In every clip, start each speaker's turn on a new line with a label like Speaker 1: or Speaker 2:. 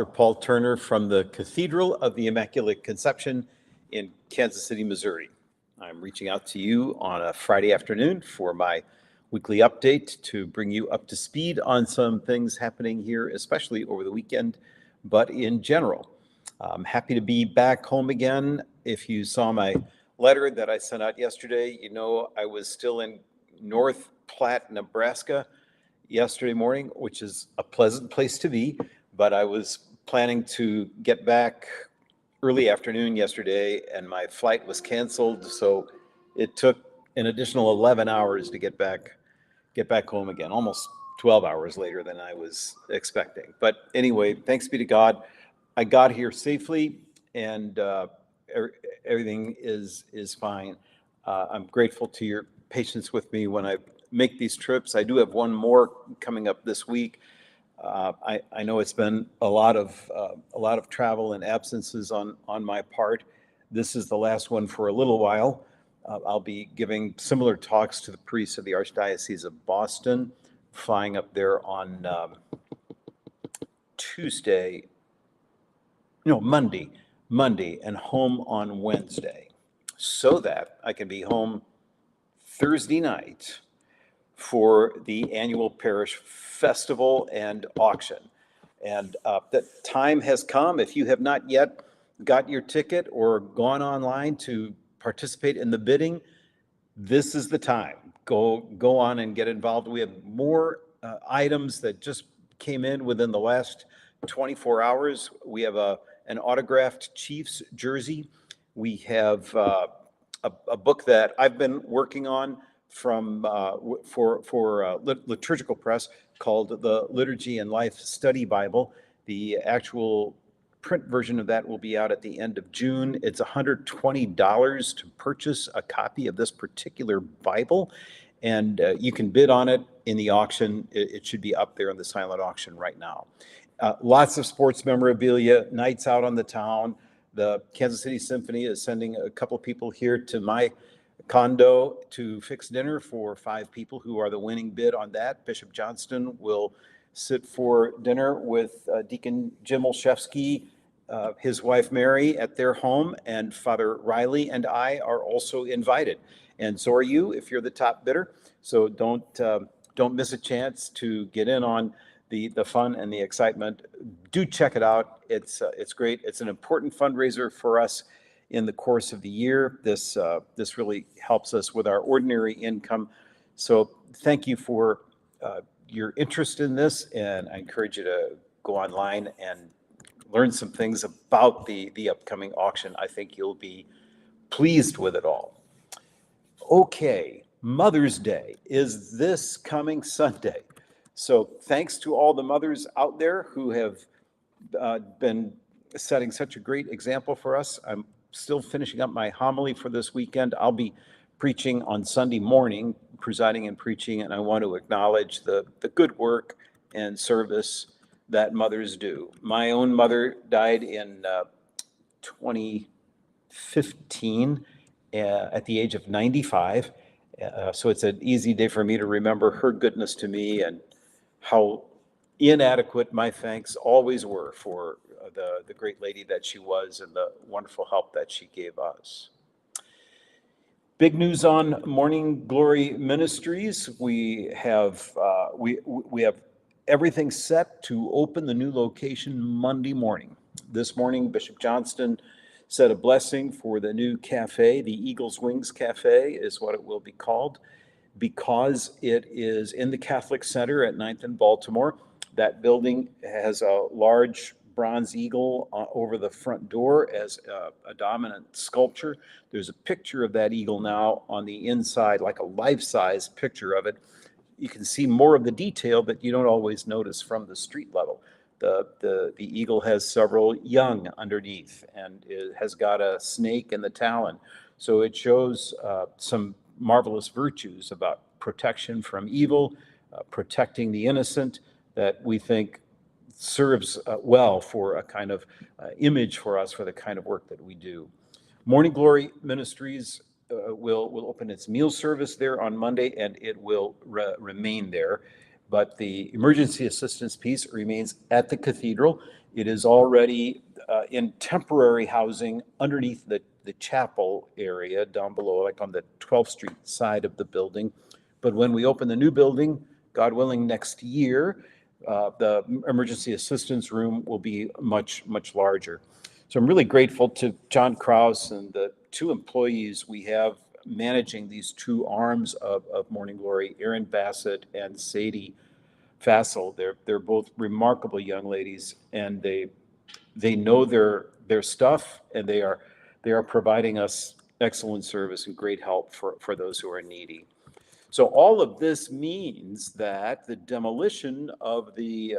Speaker 1: Paul Turner from the Cathedral of the Immaculate Conception in Kansas City, Missouri. I'm reaching out to you on a Friday afternoon for my weekly update to bring you up to speed on some things happening here, especially over the weekend, but in general. I'm happy to be back home again. If you saw my letter that I sent out yesterday, you know I was still in North Platte, Nebraska yesterday morning, which is a pleasant place to be, but I was planning to get back early afternoon yesterday and my flight was canceled, so it took an additional 11 hours to get back home again, almost 12 hours later than I was expecting. But anyway, thanks be to God, I got here safely and everything is fine. I'm grateful to your patience with me when I make these trips. I do have one more coming up this week. I know it's been a lot of travel and absences on my part. This is the last one for a little while. I'll be giving similar talks to the priests of the Archdiocese of Boston, flying up there on Monday, and home on Wednesday, so that I can be home Thursday night for the annual parish festival and auction. And that time has come. If you have not yet got your ticket or gone online to participate in the bidding, this is the time. Go on and get involved. We have more items that just came in within the last 24 hours. We have an autographed Chiefs jersey. We have a book that I've been working on for liturgical press called the Liturgy and Life Study Bible. The actual print version of that will be out at the end of June. It's $120 to purchase a copy of this particular Bible, and you can bid on it in the auction. It should be up there in the silent auction right now. Lots of sports memorabilia, nights out on the town. The Kansas City Symphony is sending a couple people here to my condo to fix dinner for 5 people who are the winning bid on that. Bishop Johnston will sit for dinner with Deacon Jim Olszewski, his wife Mary, at their home, and Father Riley and I are also invited. And so are you if you're the top bidder. So don't miss a chance to get in on the fun and the excitement. Do check it out. It's great. It's an important fundraiser for us in the course of the year. This really helps us with our ordinary income. So thank you for your interest in this, and I encourage you to go online and learn some things about the upcoming auction. I think you'll be pleased with it all. Okay, Mother's Day is this coming Sunday. So thanks to all the mothers out there who have been setting such a great example for us. I'm still finishing up my homily for this weekend. I'll be preaching on Sunday morning, presiding and preaching, and I want to acknowledge the good work and service that mothers do. My own mother died in 2015 at the age of 95. So it's an easy day for me to remember her goodness to me and how inadequate my thanks always were for the great lady that she was and the wonderful help that she gave us. Big news on Morning Glory Ministries. We have everything set to open the new location Monday morning. This morning, Bishop Johnston said a blessing for the new cafe. The Eagle's Wings Cafe is what it will be called, because it is in the Catholic Center at 9th and Baltimore. That building has a large bronze eagle over the front door as a dominant sculpture. There's a picture of that eagle now on the inside, like a life-size picture of it. You can see more of the detail that you don't always notice from the street level. The eagle has several young underneath, and it has got a snake in the talon. So it shows some marvelous virtues about protection from evil, protecting the innocent, that we think serves well for a kind of image for us for the kind of work that we do. Morning Glory Ministries will open its meal service there on Monday, and it will remain there. But the emergency assistance piece remains at the cathedral. It is already in temporary housing underneath the chapel area down below, like on the 12th Street side of the building. But when we open the new building, God willing, next year, the emergency assistance room will be much, much larger. So I'm really grateful to John Kraus and the two employees we have managing these two arms of Morning Glory, Erin Bassett and Sadie Fassel. They're both remarkable young ladies, and they know their stuff, and they are providing us excellent service and great help for those who are needy. So all of this means that the demolition of the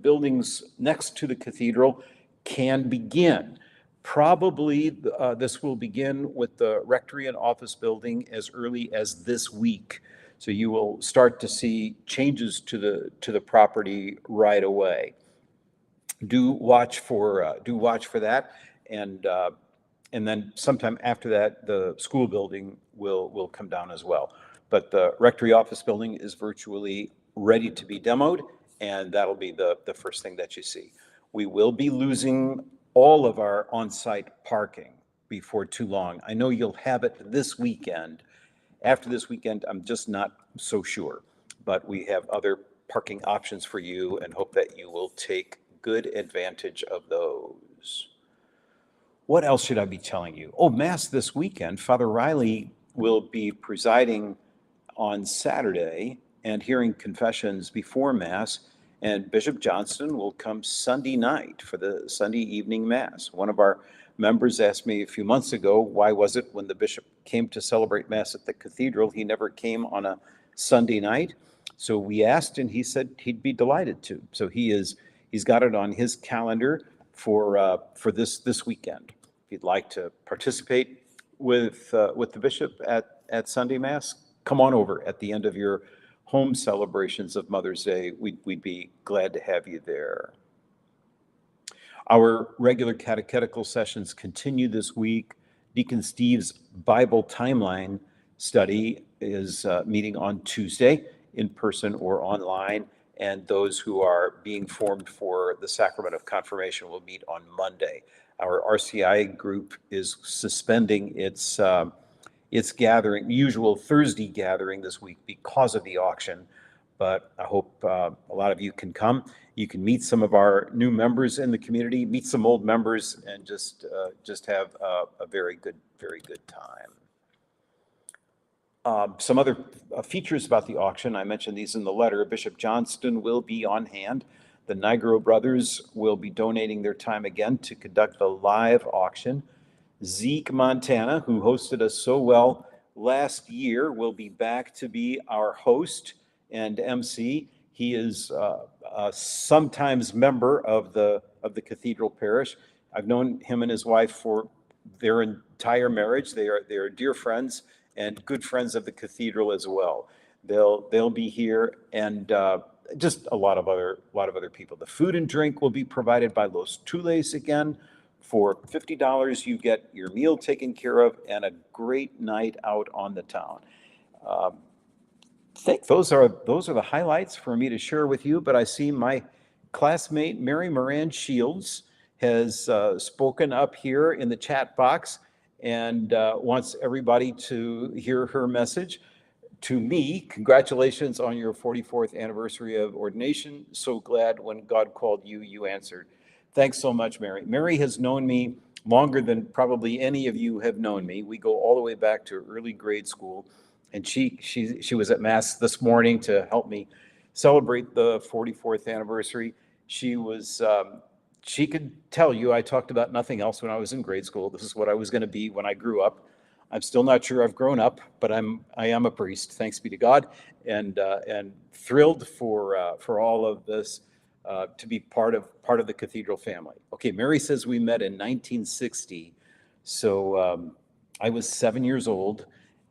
Speaker 1: buildings next to the cathedral can begin. Probably this will begin with the rectory and office building as early as this week. So you will start to see changes to the property right away. Do watch for that, and then sometime after that, the school building will come down as well. But the rectory office building is virtually ready to be demoed, and that'll be the first thing that you see. We will be losing all of our on-site parking before too long. I know you'll have it this weekend. After this weekend, I'm just not so sure, but we have other parking options for you and hope that you will take good advantage of those. What else should I be telling you? Oh, Mass this weekend. Father Riley will be presiding on Saturday and hearing confessions before Mass, and Bishop Johnston will come Sunday night for the Sunday evening Mass. One of our members asked me a few months ago, why was it when the bishop came to celebrate Mass at the cathedral, he never came on a Sunday night? So we asked, and he said he'd be delighted to. So he's got it on his calendar for this weekend. If you'd like to participate with the bishop at Sunday Mass, come on over at the end of your home celebrations of Mother's Day. We'd be glad to have you there. Our regular catechetical sessions continue this week. Deacon Steve's Bible Timeline study is meeting on Tuesday, in person or online, and those who are being formed for the sacrament of confirmation will meet on Monday. Our RCI group is suspending its usual Thursday gathering this week because of the auction, but I hope a lot of you can come. You can meet some of our new members in the community, meet some old members, and just have a very good time. Some other features about the auction, I mentioned these in the letter. Bishop Johnston will be on hand. The Nigro brothers will be donating their time again to conduct the live auction. Zeke Montana, who hosted us so well last year, will be back to be our host and MC. He is a sometimes member of the Cathedral Parish. I've known him and his wife for their entire marriage. They are dear friends and good friends of the Cathedral as well. They'll be here, and just a lot of other people. The food and drink will be provided by Los Tules again. For $50, you get your meal taken care of and a great night out on the town. I think those are the highlights for me to share with you, but I see my classmate Mary Moran Shields has spoken up here in the chat box and wants everybody to hear her message. To me, congratulations on your 44th anniversary of ordination. So glad when God called you, you answered. Thanks so much, Mary. Mary has known me longer than probably any of you have known me. We go all the way back to early grade school, and she was at Mass this morning to help me celebrate the 44th anniversary. She could tell you I talked about nothing else when I was in grade school. This is what I was going to be when I grew up. I'm still not sure I've grown up, but I am a priest, thanks be to God, and thrilled for all of this. To be part of the Cathedral family. Okay, Mary says we met in 1960, so I was 7 years old,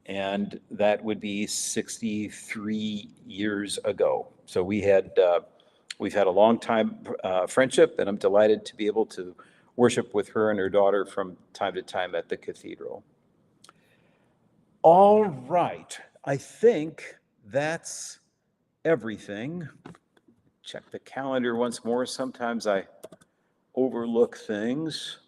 Speaker 1: and that would be 63 years ago. So we've had a long time friendship, and I'm delighted to be able to worship with her and her daughter from time to time at the Cathedral. All right, I think that's everything. Check the calendar once more. Sometimes I overlook things.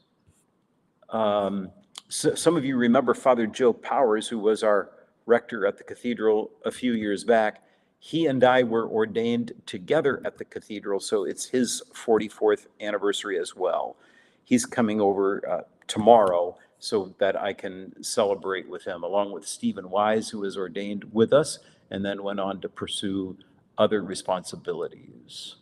Speaker 1: So some of you remember Father Joe Powers, who was our rector at the cathedral a few years back. He and I were ordained together at the cathedral, so it's his 44th anniversary as well. He's coming over tomorrow so that I can celebrate with him, along with Stephen Wise, who was ordained with us and then went on to pursue other responsibilities.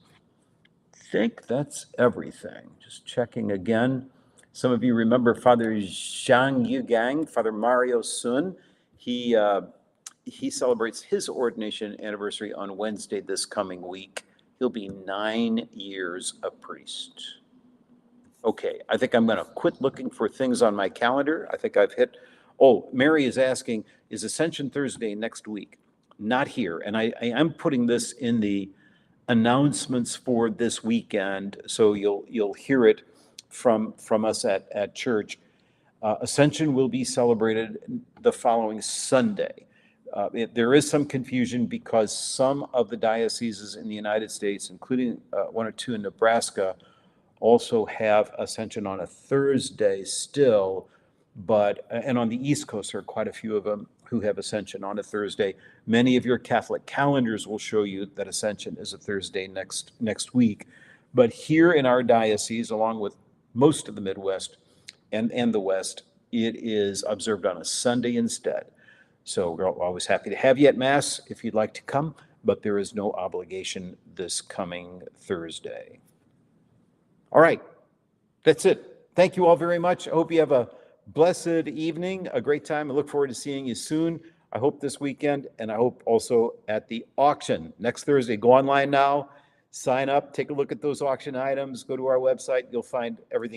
Speaker 1: I think that's everything. Just checking again. Some of you remember Father Zhang Yugang, Father Mario Sun. He celebrates his ordination anniversary on Wednesday this coming week. He'll be 9 years a priest. Okay, I think I'm going to quit looking for things on my calendar. I think I've hit. Oh, Mary is asking, is Ascension Thursday next week? Not here. And I am putting this in the announcements for this weekend, so you'll hear it from us at church. Ascension will be celebrated the following Sunday. There is some confusion because some of the dioceses in the United States, including one or two in Nebraska, also have Ascension on a Thursday still, and on the East Coast there are quite a few of them who have Ascension on a Thursday. Many of your Catholic calendars will show you that Ascension is a Thursday next week. But here in our diocese, along with most of the Midwest and the West, it is observed on a Sunday instead. So we're always happy to have you at Mass if you'd like to come, but there is no obligation this coming Thursday. All right, that's it. Thank you all very much. I hope you have a blessed evening, a great time. I look forward to seeing you soon. I hope this weekend, and I hope also at the auction next Thursday. Go online now, sign up, take a look at those auction items, go to our website. You'll find everything